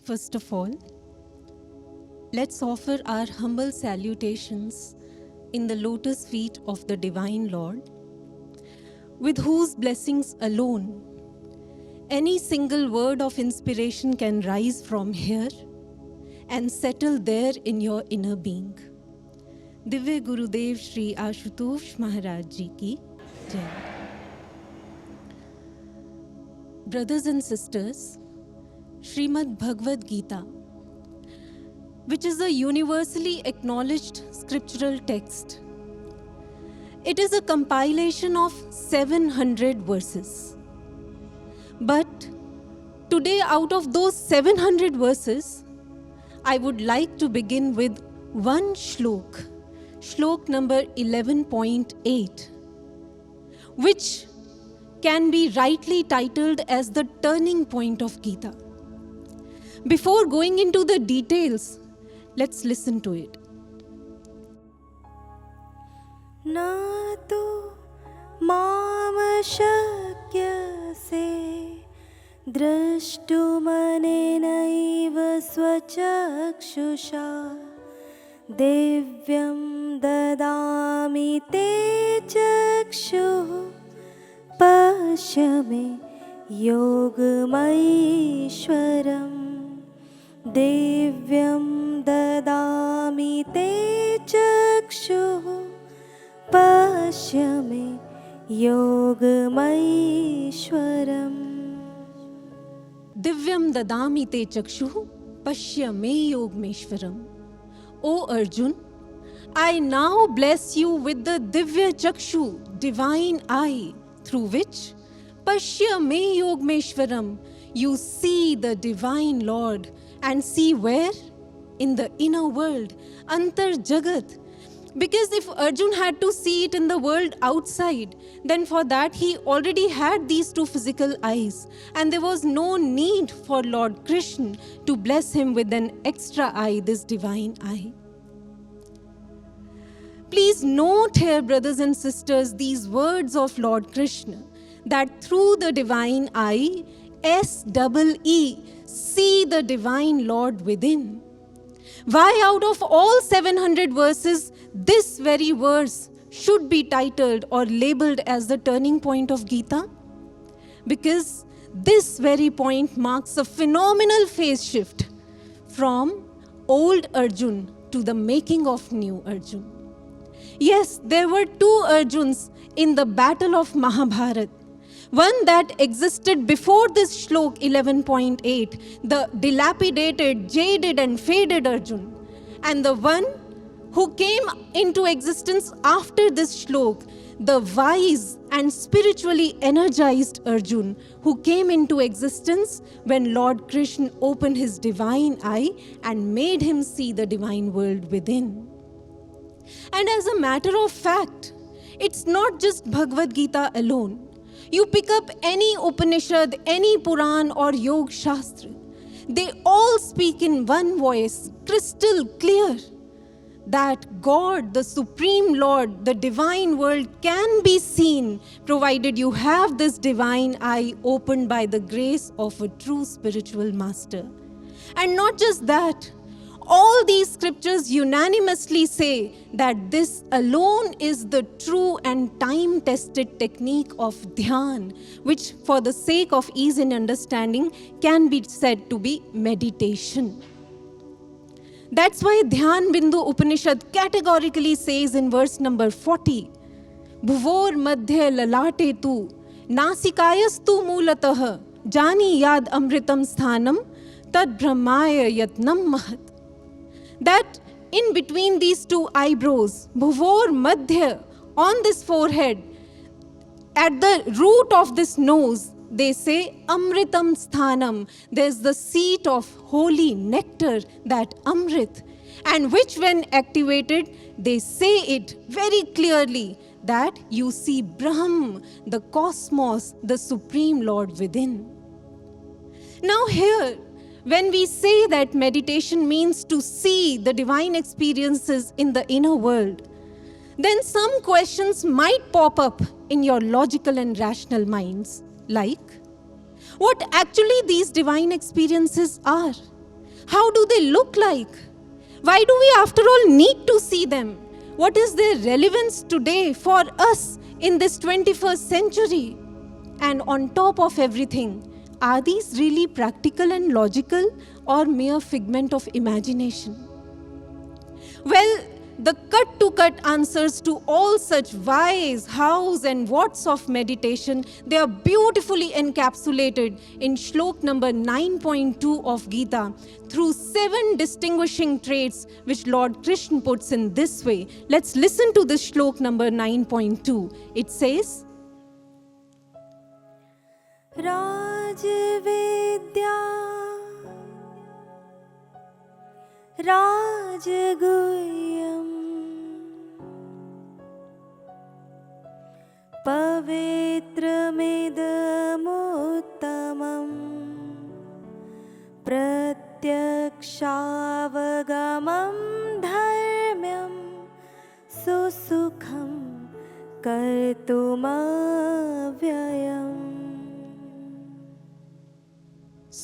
First of all, let's offer our humble salutations in the lotus feet of the Divine Lord, with whose blessings alone any single word of inspiration can rise from here and settle there in your inner being. Divya Guru Shri Ashutosh Maharaj Ji ki Jai. Brothers and sisters, Shrimad Bhagavad Gita, which is a universally acknowledged scriptural text. It is a compilation of 700 verses. But today, out of those 700 verses, I would like to begin with one shlok, shlok number 11.8, which can be rightly titled as the turning point of Gita. Before going into the details, let's listen to it. Na tu mama shakyase drashtumanenaiva swachakshusha divyam dadami te chakshuh pashyame yogamaishwaram divyam dadami te chakshuh pashyame yogamaishwaram. Divyam dadami te chakshuh pashya me yogmeshwaram. O Arjun, I now bless you with the Divya Chakshu, divine eye, through which pashya me yogmeshwaram, you see the divine Lord. And see where? In the inner world, antar jagat. Because if Arjun had to see it in the world outside, then for that he already had these two physical eyes. And there was no need for Lord Krishna to bless him with an extra eye, this divine eye. Please note here, brothers and sisters, these words of Lord Krishna, that through the divine eye, S-double-E, see the divine Lord within. Why out of all 700 verses, this very verse should be titled or labeled as the turning point of Gita? Because this very point marks a phenomenal phase shift from old Arjun to the making of new Arjun. Yes, there were two Arjuns in the battle of Mahabharat. One that existed before this shlok 11.8, the dilapidated, jaded and faded Arjun. And the one who came into existence after this shlok, the wise and spiritually energized Arjun, who came into existence when Lord Krishna opened his divine eye and made him see the divine world within. And as a matter of fact, it's not just Bhagavad Gita alone. You pick up any Upanishad, any Puran or Yoga Shastra, they all speak in one voice, crystal clear, that God, the Supreme Lord, the divine world can be seen, provided you have this divine eye opened by the grace of a true spiritual master. And not just that, all these scriptures unanimously say that this alone is the true and time-tested technique of Dhyaan, which for the sake of ease in understanding can be said to be meditation. That's why Dhyaan Bindu Upanishad categorically says in verse number 40, Bhuvor madhya lalate tu, nasikayastu mulatah, jani yad amritam sthanam, tad brahmaya yatnam mahat. That in between these two eyebrows, bhuvor madhya, on this forehead, at the root of this nose, they say amritam sthanam. There's the seat of holy nectar, that amrit, and which when activated, they say it very clearly that you see Brahm, the cosmos, the Supreme Lord within. Now here, when we say that meditation means to see the divine experiences in the inner world, then some questions might pop up in your logical and rational minds, like what actually these divine experiences are. How do they look like? Why do we, after all, need to see them? What is their relevance today for us in this 21st century? And on top of everything, are these really practical and logical or mere figment of imagination? Well, the cut-to-cut answers to all such whys, hows, and whats of meditation, they are beautifully encapsulated in Shlok number 9.2 of Gita through 7 distinguishing traits which Lord Krishna puts in this way. Let's listen to this Shlok number 9.2. It says, Rajvidya Rajguhyam Pavitramidamuttamam Pratyakshaavagamam dharmyam Susukham kartumavyayam.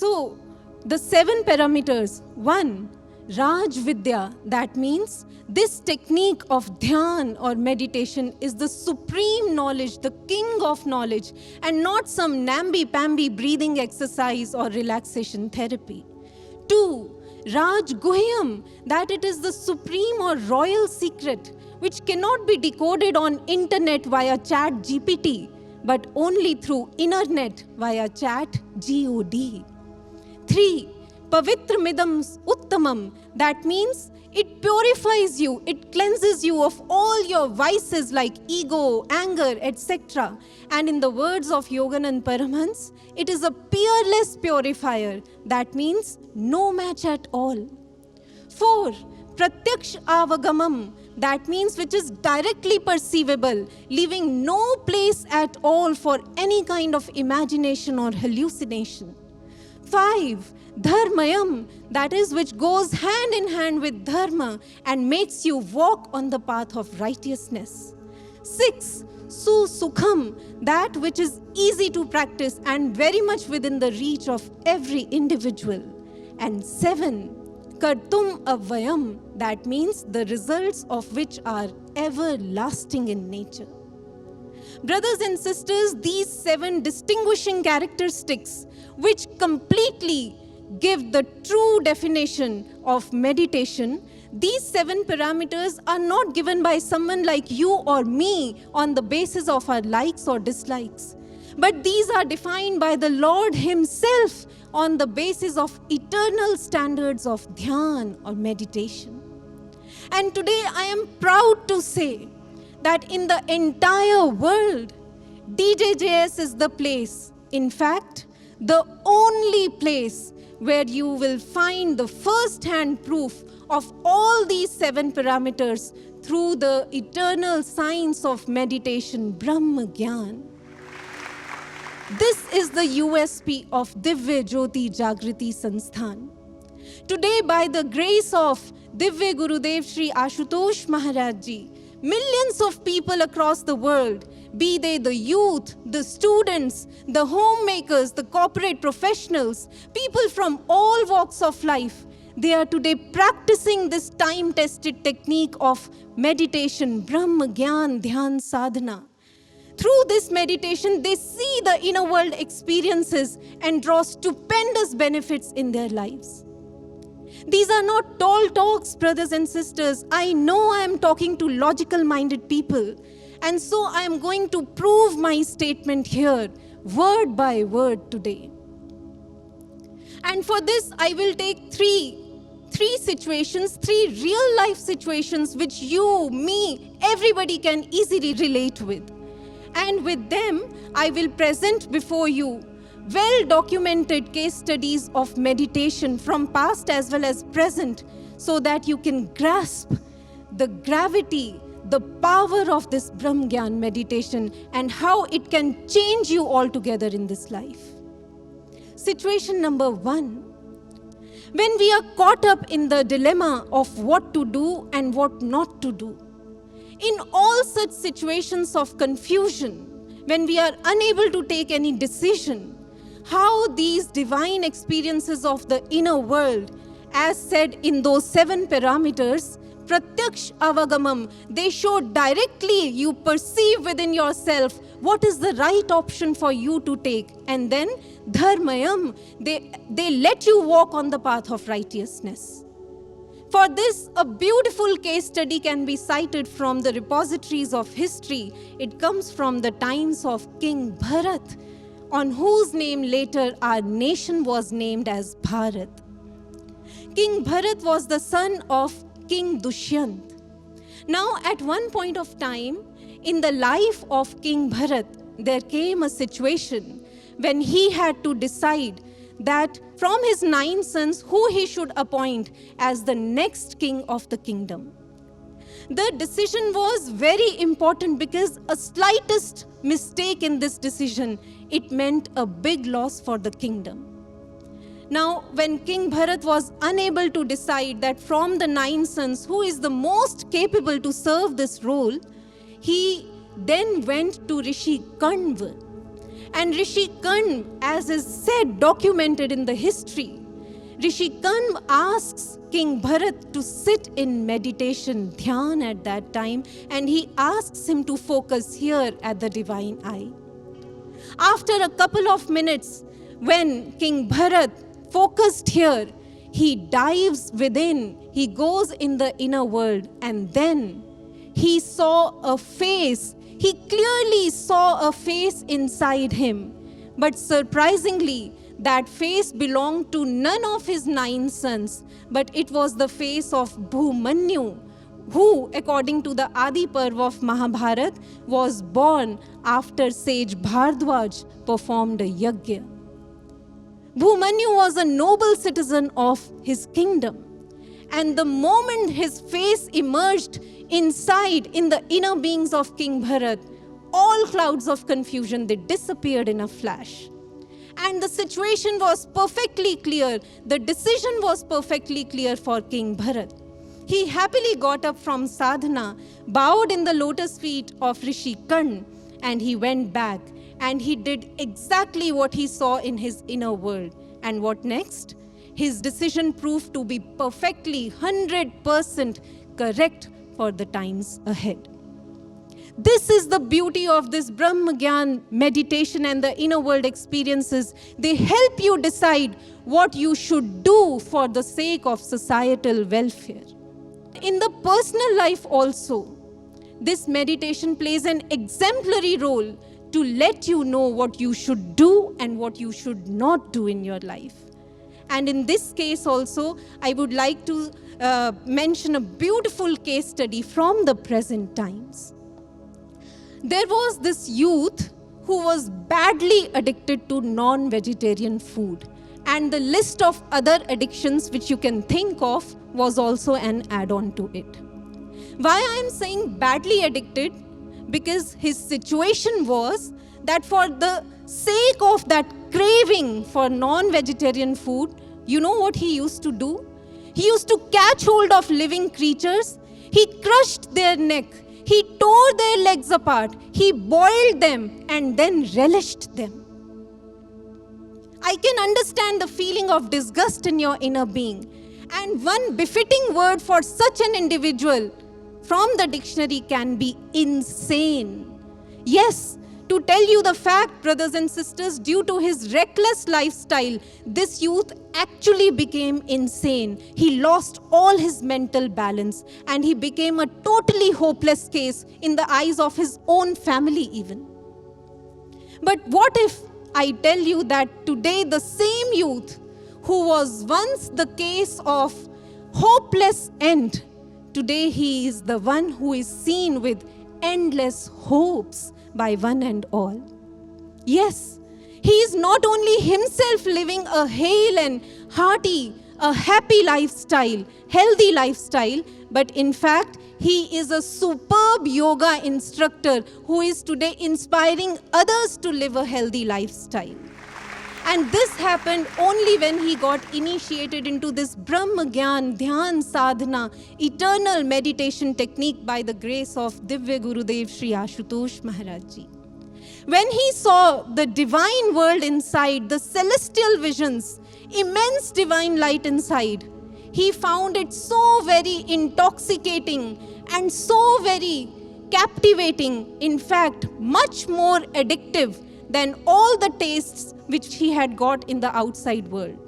so the 7 parameters. 1. Raj Vidya, that means this technique of Dhyaan or meditation is the supreme knowledge, the king of knowledge, and not some namby-pamby breathing exercise or relaxation therapy. 2. Raj Guhyam, that it is the supreme or royal secret which cannot be decoded on internet via chat GPT, but only through internet via chat God. 3. Pavitramidam Uttamam, that means it purifies you, it cleanses you of all your vices like ego, anger, etc. And in the words of Yogananda Paramhansa, it is a peerless purifier, that means no match at all. 4. Pratyaksh avagamam, that means which is directly perceivable, leaving no place at all for any kind of imagination or hallucination. 5. Dharmayam, that is which goes hand in hand with dharma and makes you walk on the path of righteousness. 6. Susukham, that which is easy to practice and very much within the reach of every individual. And 7. Kartum avayam, that means the results of which are everlasting in nature. Brothers and sisters, these 7 distinguishing characteristics which completely give the true definition of meditation, these 7 parameters are not given by someone like you or me on the basis of our likes or dislikes, but these are defined by the Lord Himself on the basis of eternal standards of Dhyaan or meditation. And today I am proud to say that in the entire world, DJJS is the place, in fact, the only place where you will find the first-hand proof of all these 7 parameters through the eternal science of meditation, Brahmgyan. This is the USP of Divya Jyoti Jagrati Sansthan. Today, by the grace of Divya Gurudev Shri Ashutosh Maharaj Ji, millions of people across the world, be they the youth, the students, the homemakers, the corporate professionals, people from all walks of life, they are today practicing this time-tested technique of meditation, Brahmgyan, Dhyaan Sadhana. Through this meditation, they see the inner world experiences and draw stupendous benefits in their lives. These are not tall talks, brothers and sisters. I know I am talking to logical-minded people. And so I am going to prove my statement here, word by word today. And for this, I will take three situations, 3 real-life situations which you, me, everybody can easily relate with. And with them, I will present before you well-documented case studies of meditation from past as well as present, so that you can grasp the gravity, the power of this Brahmgyan meditation and how it can change you altogether in this life. Situation number 1. When we are caught up in the dilemma of what to do and what not to do, in all such situations of confusion, when we are unable to take any decision, how these divine experiences of the inner world as said in those 7 parameters, Pratyaksh Avagamam, they show directly, you perceive within yourself what is the right option for you to take. And then Dharmayam, they let you walk on the path of righteousness. For this, a beautiful case study can be cited from the repositories of history. It comes from the times of King Bharat, on whose name later our nation was named as Bharat. King Bharat was the son of King Dushyant. Now, at one point of time, in the life of King Bharat, there came a situation when he had to decide that from his 9 sons, who he should appoint as the next king of the kingdom. The decision was very important because a slightest mistake in this decision, it meant a big loss for the kingdom. Now, when King Bharat was unable to decide that from the 9 sons, who is the most capable to serve this role, he then went to Rishi Kanva. And Rishi Kanva, as is said, documented in the history, Rishi Kanva asks King Bharat to sit in meditation, Dhyaan at that time, and he asks him to focus here at the divine eye. After a couple of minutes, when King Bharat focused here, he dives within, he goes in the inner world, and then he saw a face. He clearly saw a face inside him. But surprisingly, that face belonged to none of his 9 sons, but it was the face of Abhimanyu, who, according to the Adi Parva of Mahabharat, was born after sage Bhardwaj performed a yajna. Abhimanyu was a noble citizen of his kingdom. And the moment his face emerged inside, in the inner beings of King Bharat, all clouds of confusion, they disappeared in a flash. And the situation was perfectly clear. The decision was perfectly clear for King Bharat. He happily got up from sadhana, bowed in the lotus feet of Rishi Kanva, and he went back. And he did exactly what he saw in his inner world. And what next? His decision proved to be perfectly 100% correct for the times ahead. This is the beauty of this Brahmgyan meditation and the inner world experiences. They help you decide what you should do for the sake of societal welfare. In the personal life also, this meditation plays an exemplary role to let you know what you should do and what you should not do in your life. And in this case also, I would like to mention a beautiful case study from the present times. There was this youth who was badly addicted to non-vegetarian food. And the list of other addictions which you can think of was also an add-on to it. Why I am saying badly addicted? Because his situation was that for the sake of that craving for non-vegetarian food, you know what he used to do? He used to catch hold of living creatures. He crushed their neck. He tore their legs apart. He boiled them and then relished them. I can understand the feeling of disgust in your inner being. And one befitting word for such an individual from the dictionary can be insane. Yes, to tell you the fact, brothers and sisters, due to his reckless lifestyle, this youth actually became insane. He lost all his mental balance and he became a totally hopeless case in the eyes of his own family even. But what if I tell you that today the same youth who was once the case of hopeless end, today he is the one who is seen with endless hopes by one and all. Yes, he is not only himself living a hale and hearty, a happy lifestyle, healthy lifestyle, but in fact, he is a superb yoga instructor who is today inspiring others to live a healthy lifestyle. And this happened only when he got initiated into this Brahmgyan, Dhyaan sadhana, eternal meditation technique by the grace of Divya Guru Shri Ashutosh Maharaj Ji. When he saw the divine world inside, the celestial visions, immense divine light inside, he found it so very intoxicating and so very captivating, in fact, much more addictive than all the tastes which he had got in the outside world.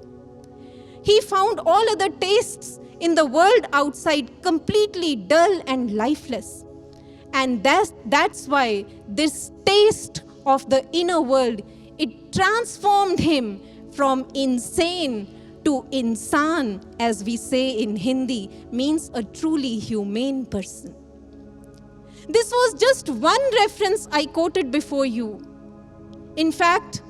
He found all other tastes in the world outside completely dull and lifeless. And that's why this taste of the inner world, it transformed him from insane to insan, as we say in Hindi, means a truly humane person. This was just one reference I quoted before you. In fact,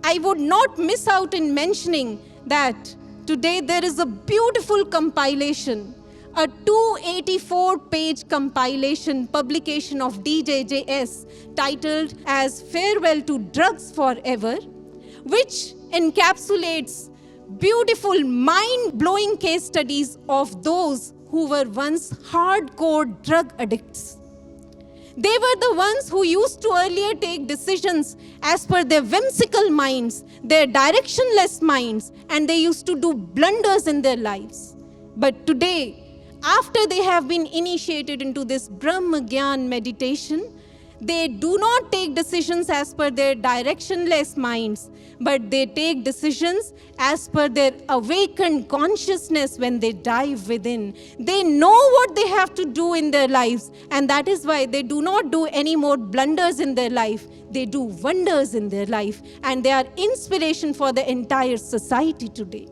I would not miss out in mentioning that today there is a beautiful compilation, a 284-page compilation publication of DJJS titled as Farewell to Drugs Forever, which encapsulates beautiful, mind-blowing case studies of those who were once hardcore drug addicts. They were the ones who used to earlier take decisions as per their whimsical minds, their directionless minds, and they used to do blunders in their lives. But today, after they have been initiated into this Brahmgyan meditation, they do not take decisions as per their directionless minds, but they take decisions as per their awakened consciousness when they dive within. They know what they have to do in their lives, and that is why they do not do any more blunders in their life. They do wonders in their life, and they are inspiration for the entire society today.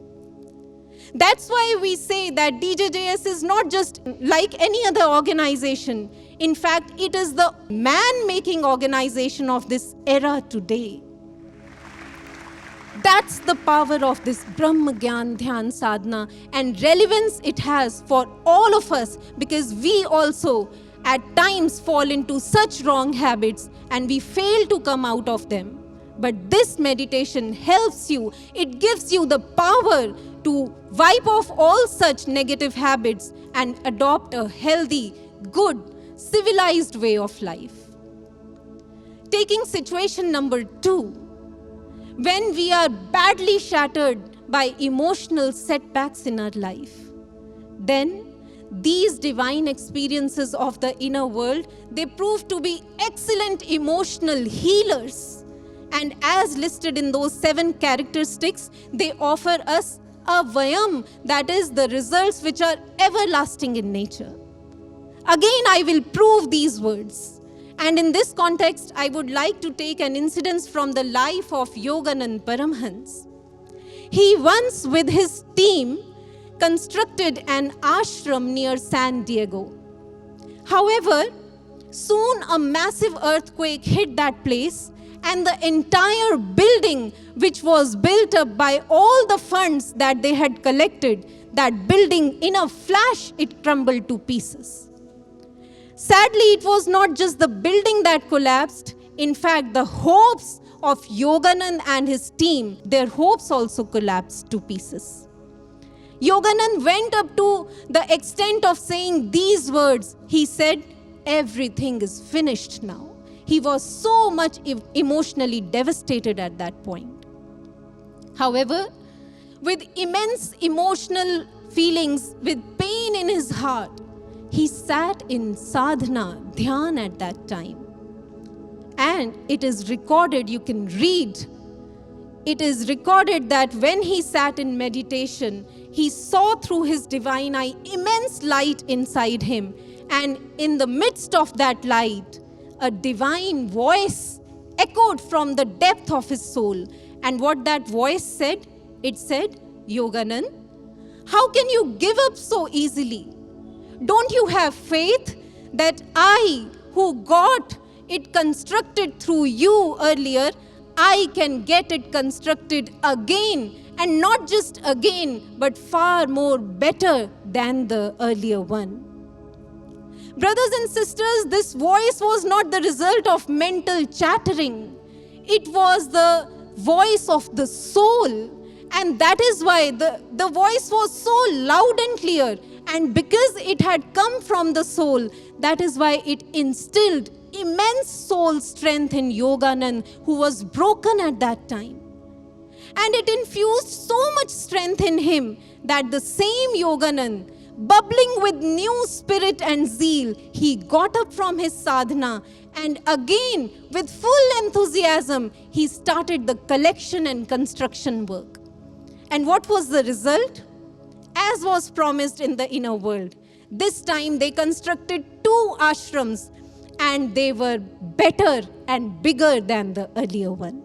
That's why we say that DJJS is not just like any other organization. In fact, it is the man-making organization of this era today. That's the power of this Brahmgyan Dhyaan sadhana and relevance it has for all of us, because we also at times fall into such wrong habits and we fail to come out of them. But this meditation helps you. It gives you the power to wipe off all such negative habits and adopt a healthy, good, civilized way of life. Taking situation number 2, when we are badly shattered by emotional setbacks in our life, then these divine experiences of the inner world, they prove to be excellent emotional healers. And as listed in those 7 characteristics, they offer us a vayam, that is the results which are everlasting in nature. Again, I will prove these words. And in this context, I would like to take an incident from the life of Yogananda Paramhansa. He once, with his team, constructed an ashram near San Diego. However, soon a massive earthquake hit that place, and the entire building, which was built up by all the funds that they had collected, that building in a flash, it crumbled to pieces. Sadly, it was not just the building that collapsed. In fact, the hopes of Yogananda and his team, their hopes also collapsed to pieces. Yogananda went up to the extent of saying these words. He said, "Everything is finished now." He was so much emotionally devastated at that point. However, with immense emotional feelings, with pain in his heart, he sat in sadhana, Dhyaan at that time. And it is recorded, you can read, it is recorded that when he sat in meditation, he saw through his divine eye immense light inside him. And in the midst of that light, a divine voice echoed from the depth of his soul. And what that voice said, it said, "Yogananda, how can you give up so easily? Don't you have faith that I, who got it constructed through you earlier, I can get it constructed again, and not just again, but far more better than the earlier one." Brothers and sisters, this voice was not the result of mental chattering. It was the voice of the soul. And that is why the voice was so loud and clear. And because it had come from the soul, that is why it instilled immense soul strength in Yogananda, who was broken at that time. And it infused so much strength in him that the same Yogananda, bubbling with new spirit and zeal, he got up from his sadhana and again, with full enthusiasm, he started the collection and construction work. And what was the result? As was promised in the inner world, this time they constructed 2 ashrams, and they were better and bigger than the earlier one.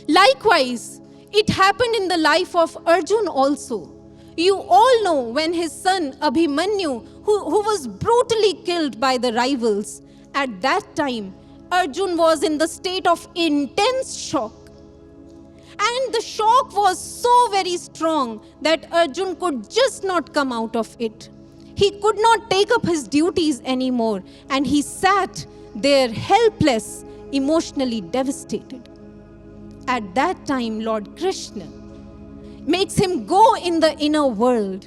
Likewise, it happened in the life of Arjuna also. You all know when his son Abhimanyu, who was brutally killed by the rivals, at that time, Arjuna was in the state of intense shock. And the shock was so very strong that Arjuna could just not come out of it. He could not take up his duties anymore, and he sat there helpless, emotionally devastated. At that time, Lord Krishna makes him go in the inner world.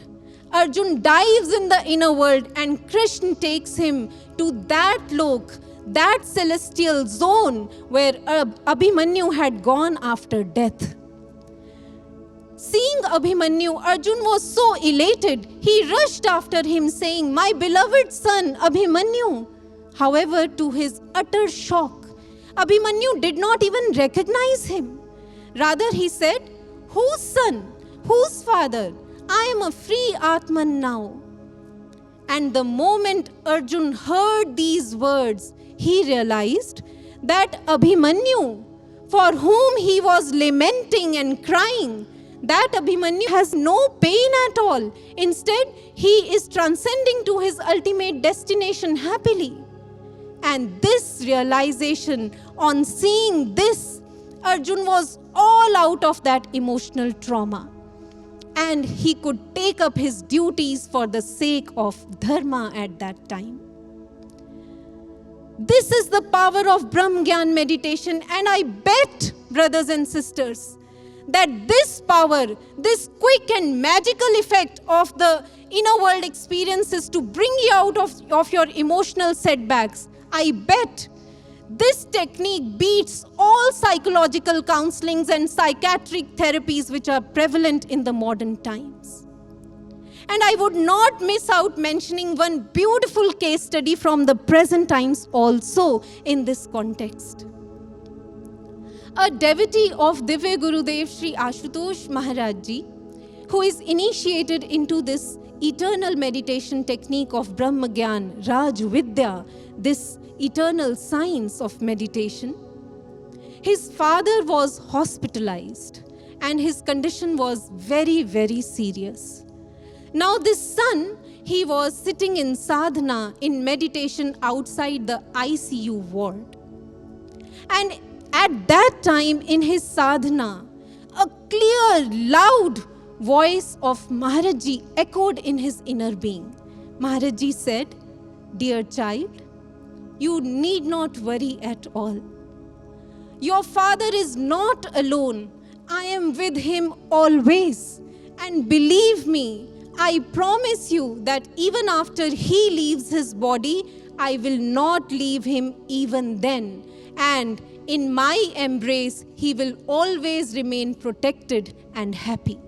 Arjuna dives in the inner world, and Krishna takes him to that lok, that celestial zone where Abhimanyu had gone after death. Seeing Abhimanyu, Arjuna was so elated, he rushed after him saying, "My beloved son, Abhimanyu." However, to his utter shock, Abhimanyu did not even recognize him. Rather, he said, "Whose son? Whose father? I am a free Atman now." And the moment Arjuna heard these words, he realized that Abhimanyu, for whom he was lamenting and crying, that Abhimanyu has no pain at all. Instead, he is transcending to his ultimate destination happily. And this realization, on seeing this, Arjuna was all out of that emotional trauma. And he could take up his duties for the sake of dharma at that time. This is the power of Brahmgyan meditation, and I bet, brothers and sisters, that this power, this quick and magical effect of the inner world experiences to bring you out of your emotional setbacks, I bet this technique beats all psychological counselings and psychiatric therapies which are prevalent in the modern times. And I would not miss out mentioning one beautiful case study from the present times also in this context. A devotee of Divya Gurudev Shri Ashutosh Maharaj Ji, who is initiated into this eternal meditation technique of Brahmgyan, Raj Vidya, this eternal science of meditation. His father was hospitalized and his condition was very, very serious. Now this son, he was sitting in sadhana, in meditation outside the ICU ward. And at that time in his sadhana, a clear, loud voice of Maharaj Ji echoed in his inner being. Maharaj Ji said, "Dear child, you need not worry at all. Your father is not alone. I am with him always. And believe me, I promise you that even after he leaves his body, I will not leave him even then. And in my embrace, he will always remain protected and happy."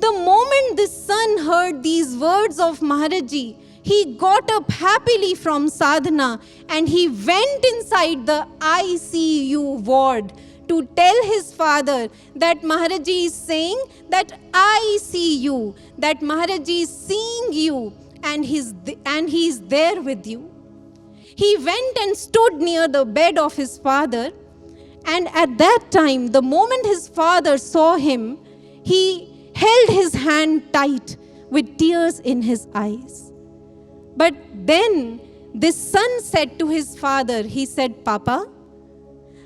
The moment the son heard these words of Maharaj Ji, he got up happily from sadhana and he went inside the ICU ward to tell his father that Maharaj Ji is saying that I see you, that Maharaj Ji is seeing you and he is there with you. He went and stood near the bed of his father, and at that time, the moment his father saw him, he held his hand tight with tears in his eyes. But then this son said to his father, he said, "Papa,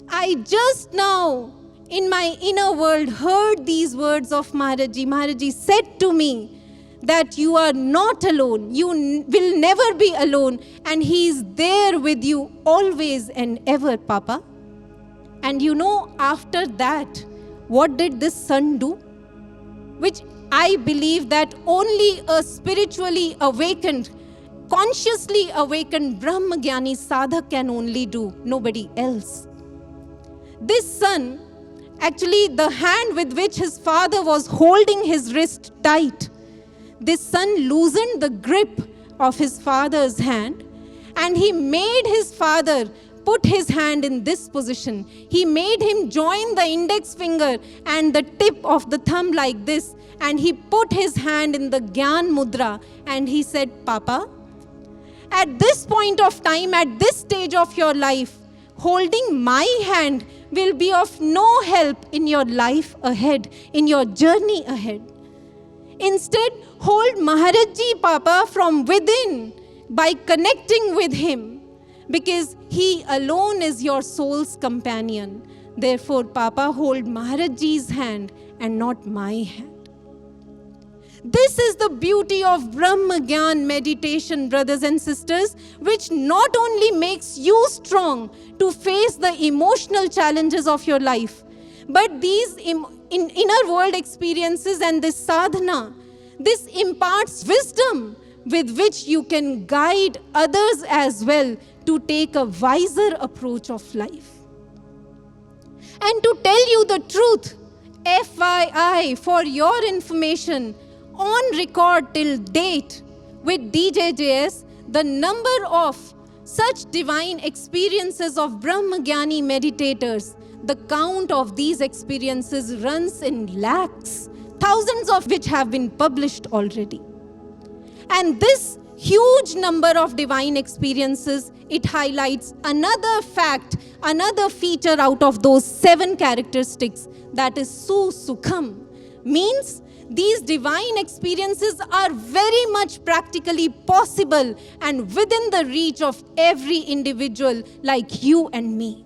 I just now in my inner world heard these words of Maharaj Ji. Maharaj Ji said to me that you are not alone, you will never be alone, and he is there with you always and ever, Papa." And you know, after that, what did this son do? Which I believe that only a spiritually awakened, consciously awakened Brahmagyani sadhak can only do, nobody else. This son, Actually, the hand with which his father was holding his wrist tight, this son loosened the grip of his father's hand, and he made his father put his hand in this position. He made him join the index finger and the tip of the thumb like this, and he put his hand in the Gyan Mudra, and he said, Papa, at this point of time, at this stage of your life, holding my hand will be of no help in your life ahead, in your journey ahead. Instead, hold Maharaj Ji, Papa, from within by connecting with him, because he alone is your soul's companion. Therefore, Papa, hold Maharaj Ji's hand and not my hand. This is the beauty of Brahmgyan meditation, brothers and sisters, which not only makes you strong to face the emotional challenges of your life, but these inner world experiences and this sadhana, this imparts wisdom with which you can guide others as well to take a wiser approach of life. And to tell you the truth, FYI, for your information, on record till date with DJJS, the number of such divine experiences of Brahmagyani meditators, the count of these experiences runs in lakhs, thousands of which have been published already. And this huge number of divine experiences, it highlights another fact, another feature out of those 7 characteristics, that is Sukham, means these divine experiences are very much practically possible and within the reach of every individual like you and me.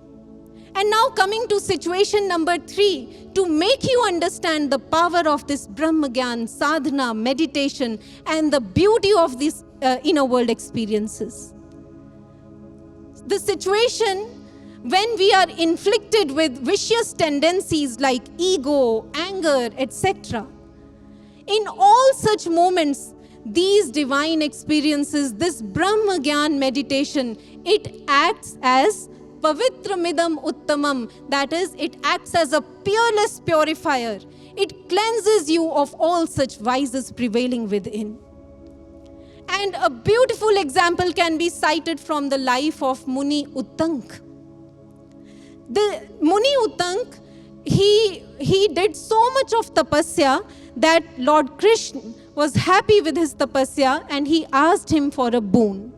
And now coming to situation number 3, to make you understand the power of this Brahmagyan, sadhana, meditation, and the beauty of these inner world experiences. The situation when we are inflicted with vicious tendencies like ego, anger, etc. In all such moments, these divine experiences, this Brahmagyan meditation, it acts as Pavitramidam Uttamam, that is, it acts as a peerless purifier. It cleanses you of all such vices prevailing within. And a beautiful example can be cited from the life of Muni Uttank. The Muni Uttank, he did so much of tapasya that Lord Krishna was happy with his tapasya and he asked him for a boon.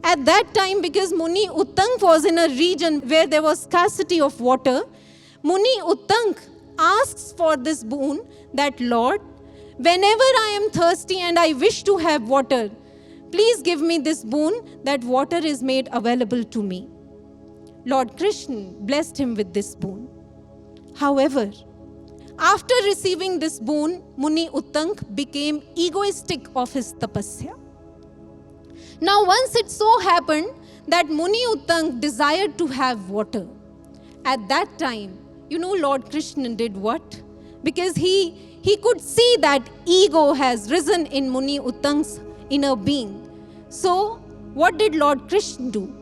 At that time, because Muni Uttank was in a region where there was scarcity of water, Muni Uttank asks for this boon that, Lord, whenever I am thirsty and I wish to have water, please give me this boon that water is made available to me. Lord Krishna blessed him with this boon. However, after receiving this boon, Muni Uttank became egoistic of his tapasya. Now, once it so happened that Muni Uttank desired to have water. At that time, Lord Krishna did what? Because he could see that ego has risen in Muni Uttank's inner being. So, what did Lord Krishna do?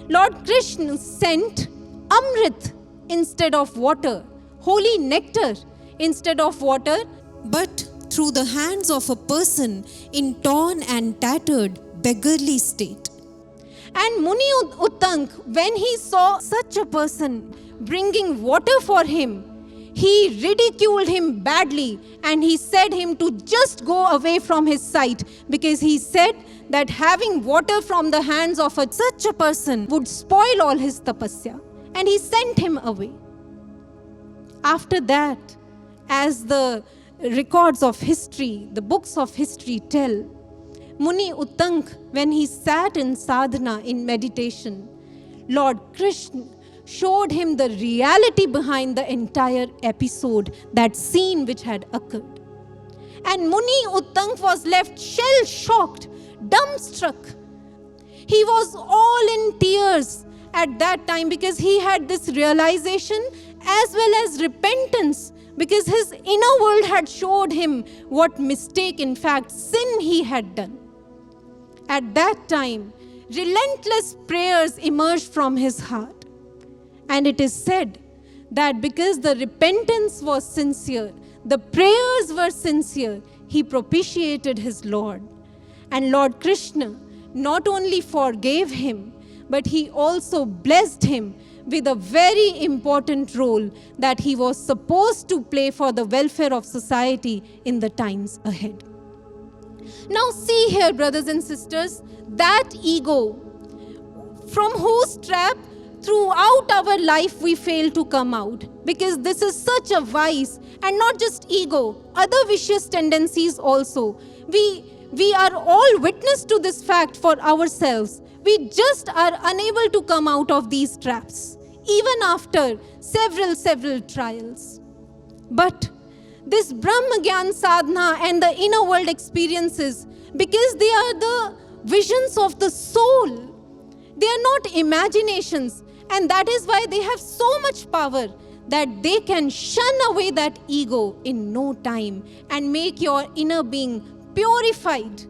Lord Krishna sent Amrit instead of water, holy nectar instead of water, but through the hands of a person in torn and tattered, beggarly state. And Muni Uttank, when he saw such a person bringing water for him, he ridiculed him badly and he said him to just go away from his sight, because he said that having water from the hands of such a person would spoil all his tapasya, and he sent him away. After that, as the records of history, the books of history tell, Muni Uttank, when he sat in sadhana, in meditation, Lord Krishna showed him the reality behind the entire episode, that scene which had occurred. And Muni Uttank was left shell-shocked, dumbstruck. He was all in tears at that time, because he had this realization as well as repentance, because his inner world had showed him what mistake, in fact, sin he had done. At that time, relentless prayers emerged from his heart. And it is said that because the repentance was sincere, the prayers were sincere, he propitiated his Lord. And Lord Krishna not only forgave him, but he also blessed him with a very important role that he was supposed to play for the welfare of society in the times ahead. Now see here, brothers and sisters, that ego from whose trap throughout our life we fail to come out, because this is such a vice, and not just ego, other vicious tendencies also. We are all witness to this fact for ourselves. We just are unable to come out of these traps, even after several trials. But this Brahmgyan sadhana and the inner world experiences, because they are the visions of the soul, they are not imaginations, and that is why they have so much power that they can shun away that ego in no time and make your inner being purified.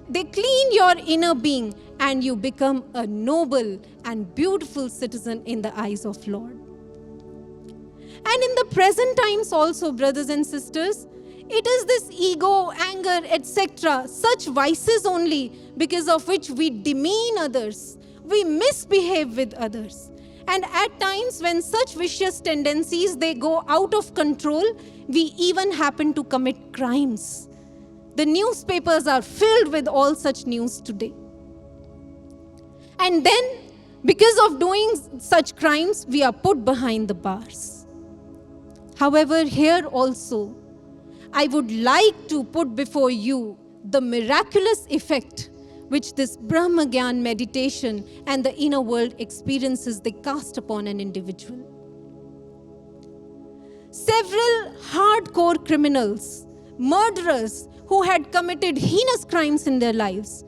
They clean your inner being and you become a noble and beautiful citizen in the eyes of Lord. And in the present times also, brothers and sisters, it is this ego, anger, etc., such vices only because of which we demean others, we misbehave with others. And at times when such vicious tendencies, they go out of control, we even happen to commit crimes. The newspapers are filled with all such news today. And then, because of doing such crimes, we are put behind the bars. However, here also, I would like to put before you the miraculous effect which this Brahmgyan meditation and the inner world experiences they cast upon an individual. Several hardcore criminals, murderers who had committed heinous crimes in their lives,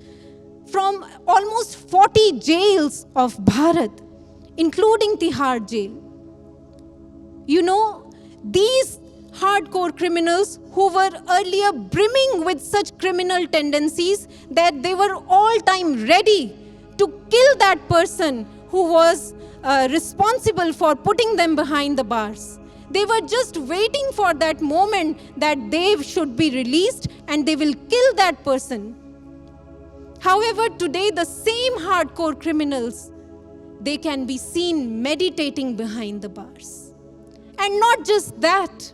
from almost 40 jails of Bharat, including Tihar jail. You know, these hardcore criminals who were earlier brimming with such criminal tendencies that they were all time ready to kill that person who was responsible for putting them behind the bars. They were just waiting for that moment that they should be released and they will kill that person. However, today the same hardcore criminals, they can be seen meditating behind the bars. And not just that,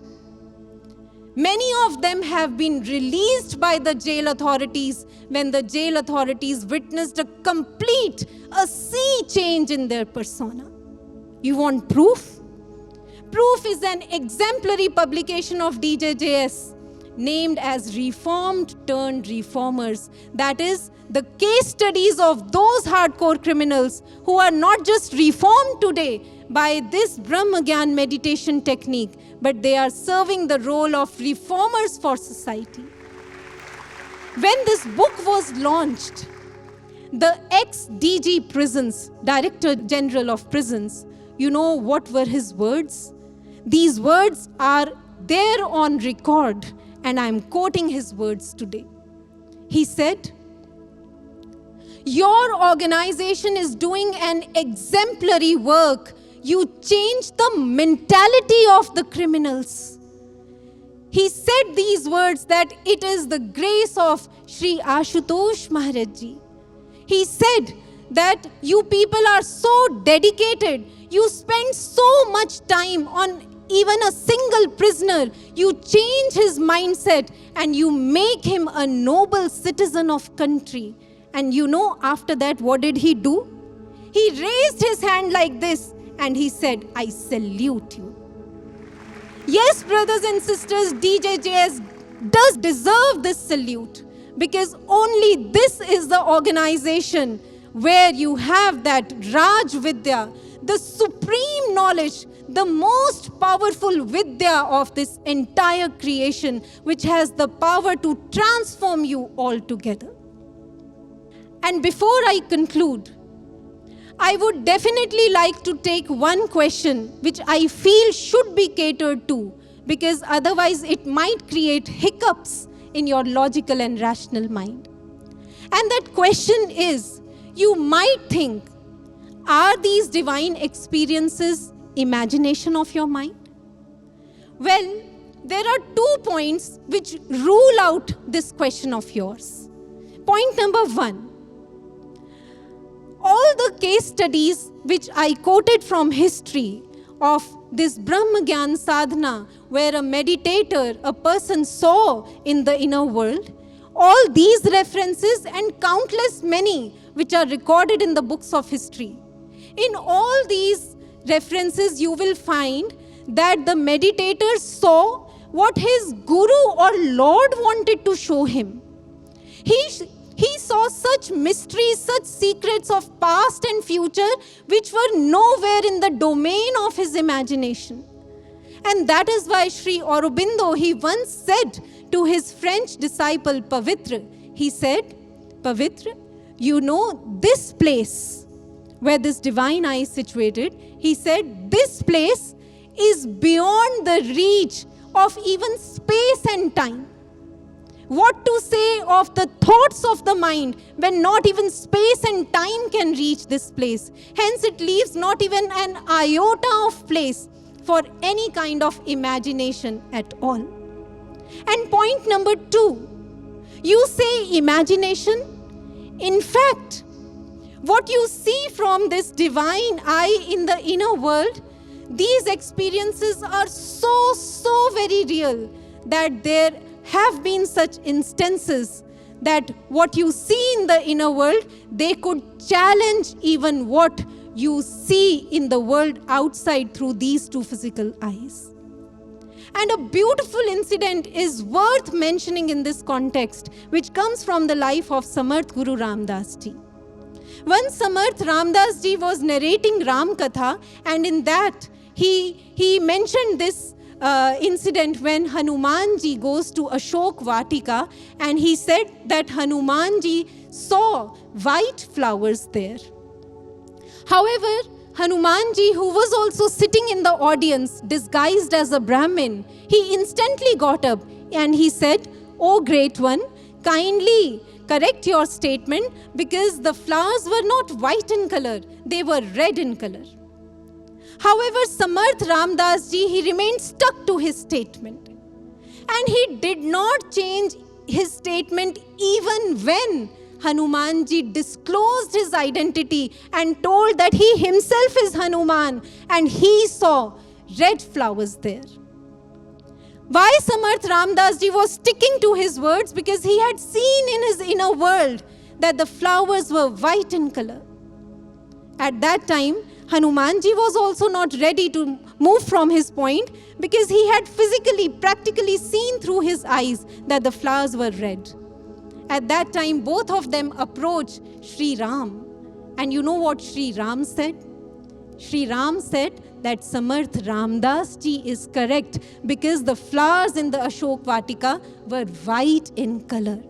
many of them have been released by the jail authorities when the jail authorities witnessed a sea change in their persona. You want proof? Proof is an exemplary publication of DJJS named as Reformed Turned Reformers. That is, the case studies of those hardcore criminals who are not just reformed today by this Brahmgyan meditation technique, but they are serving the role of reformers for society. When this book was launched, the ex-DG Prisons, Director General of Prisons, you know what were his words? These words are there on record, and I'm quoting his words today. He said, "Your organization is doing an exemplary work. You change the mentality of the criminals." He said these words that it is the grace of Shri Ashutosh Maharaj Ji. He said that you people are so dedicated. You spend so much time on even a single prisoner. You change his mindset and you make him a noble citizen of country. And you know, after that, what did he do? He raised his hand like this and he said, "I salute you." Yes, brothers and sisters, DJJS does deserve this salute, because only this is the organization where you have that Raj Vidya, the supreme knowledge, the most powerful Vidya of this entire creation, which has the power to transform you altogether. And before I conclude, I would definitely like to take one question which I feel should be catered to, because otherwise it might create hiccups in your logical and rational mind. And that question is, you might think, are these divine experiences imagination of your mind? Well, there are 2 points which rule out this question of yours. Point number 1. All the case studies which I quoted from history of this Brahmgyan sadhana, where a meditator, a person saw in the inner world, all these references and countless many which are recorded in the books of history. In all these references, you will find that the meditator saw what his guru or Lord wanted to show him. He saw such mysteries, such secrets of past and future which were nowhere in the domain of his imagination. And that is why Sri Aurobindo, he once said to his French disciple Pavitra, he said, Pavitra, you know this place where this divine eye is situated, he said, this place is beyond the reach of even space and time. What to say of the thoughts of the mind when not even space and time can reach this place? Hence it leaves not even an iota of place for any kind of imagination at all. And point number 2, you say imagination. In fact, what you see from this divine eye in the inner world, these experiences are so very real that there have been such instances that what you see in the inner world, they could challenge even what you see in the world outside through these 2 physical eyes. And a beautiful incident is worth mentioning in this context, which comes from the life of Samarth Guru Ramdas Ji. Once Samarth Ramdas Ji was narrating Ram Katha, and in that he mentioned this incident when Hanuman Ji goes to Ashok Vatika, and he said that Hanuman Ji saw white flowers there. However, Hanuman Ji, who was also sitting in the audience disguised as a Brahmin, he instantly got up and he said, "O great one, kindly correct your statement, because the flowers were not white in color, they were red in color." However, Samarth Ramdas Ji, he remained stuck to his statement. And he did not change his statement even when Hanuman Ji disclosed his identity and told that he himself is Hanuman and he saw red flowers there. Why Samarth Ramdas Ji was sticking to his words? Because he had seen in his inner world that the flowers were white in color. At that time, Hanuman Ji was also not ready to move from his point, because he had physically, practically seen through his eyes that the flowers were red. At that time, both of them approached Sri Ram. And you know what Sri Ram said? Sri Ram said that Samarth Ramdas Ji is correct, because the flowers in the Ashok Vatika were white in color.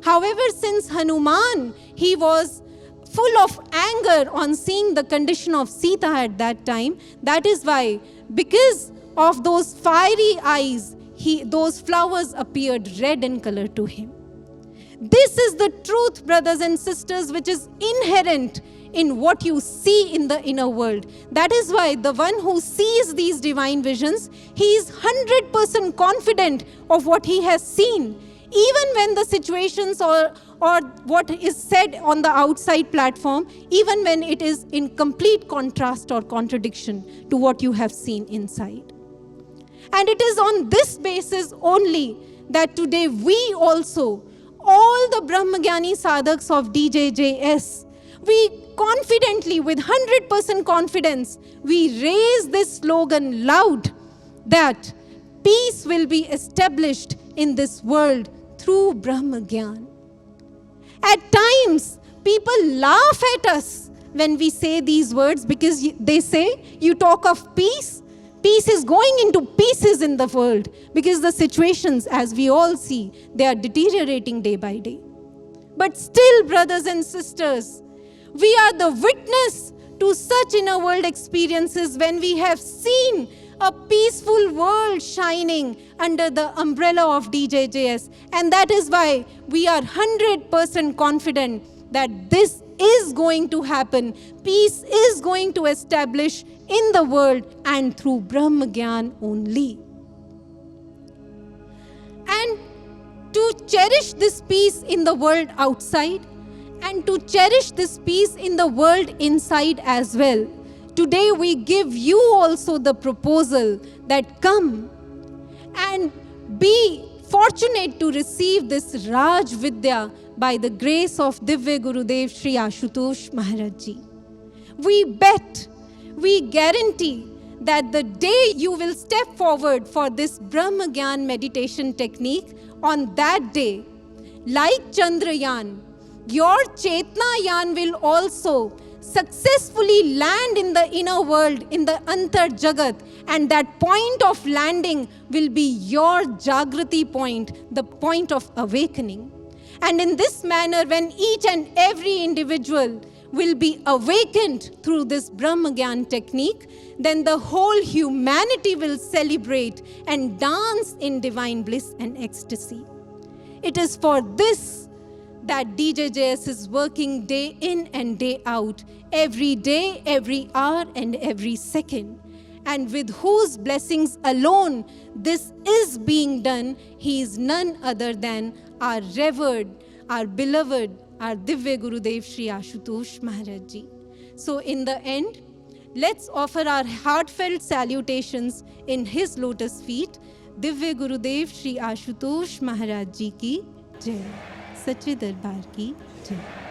However, since Hanuman, he was full of anger on seeing the condition of Sita at that time, that is why, because of those fiery eyes, those flowers appeared red in color to him. This is the truth, brothers and sisters, which is inherent in what you see in the inner world. That is why the one who sees these divine visions, he is 100% confident of what he has seen, even when the situations or what is said on the outside platform, even when it is in complete contrast or contradiction to what you have seen inside. And it is on this basis only that today we also, all the Brahmagyani sadhaks of DJJS, we confidently, with 100% confidence, we raise this slogan loud that peace will be established in this world through Brahmagyan. At times, people laugh at us when we say these words, because they say, you talk of peace. Peace is going into pieces in the world, because the situations, as we all see, they are deteriorating day by day. But still, brothers and sisters, we are the witness to such inner world experiences when we have seen a peaceful world shining under the umbrella of DJJS. And that is why we are 100% confident that this is going to happen. Peace is going to establish in the world and through Brahmgyan only. And to cherish this peace in the world outside and to cherish this peace in the world inside as well, today we give you also the proposal that come and be fortunate to receive this Raj Vidya by the grace of Divya Gurudev Shri Ashutosh Maharaj Ji. We bet, we guarantee that the day you will step forward for this Brahmgyan meditation technique, on that day, like Chandrayaan, your Chetna Yan will also successfully land in the inner world, in the Antar Jagat, and that point of landing will be your Jagrati point, the point of awakening. And in this manner, when each and every individual will be awakened through this Brahmgyan technique, then the whole humanity will celebrate and dance in divine bliss and ecstasy. It is for this that DJJS is working day in and day out, every day, every hour, and every second. And with whose blessings alone this is being done, he is none other than our revered, our beloved, our Divya Gurudev Shri Ashutosh Maharaj Ji. So in the end, let's offer our heartfelt salutations in his lotus feet. Divya Gurudev Shri Ashutosh Maharaj Ji ki Jai. Sache Darbar ki Jai.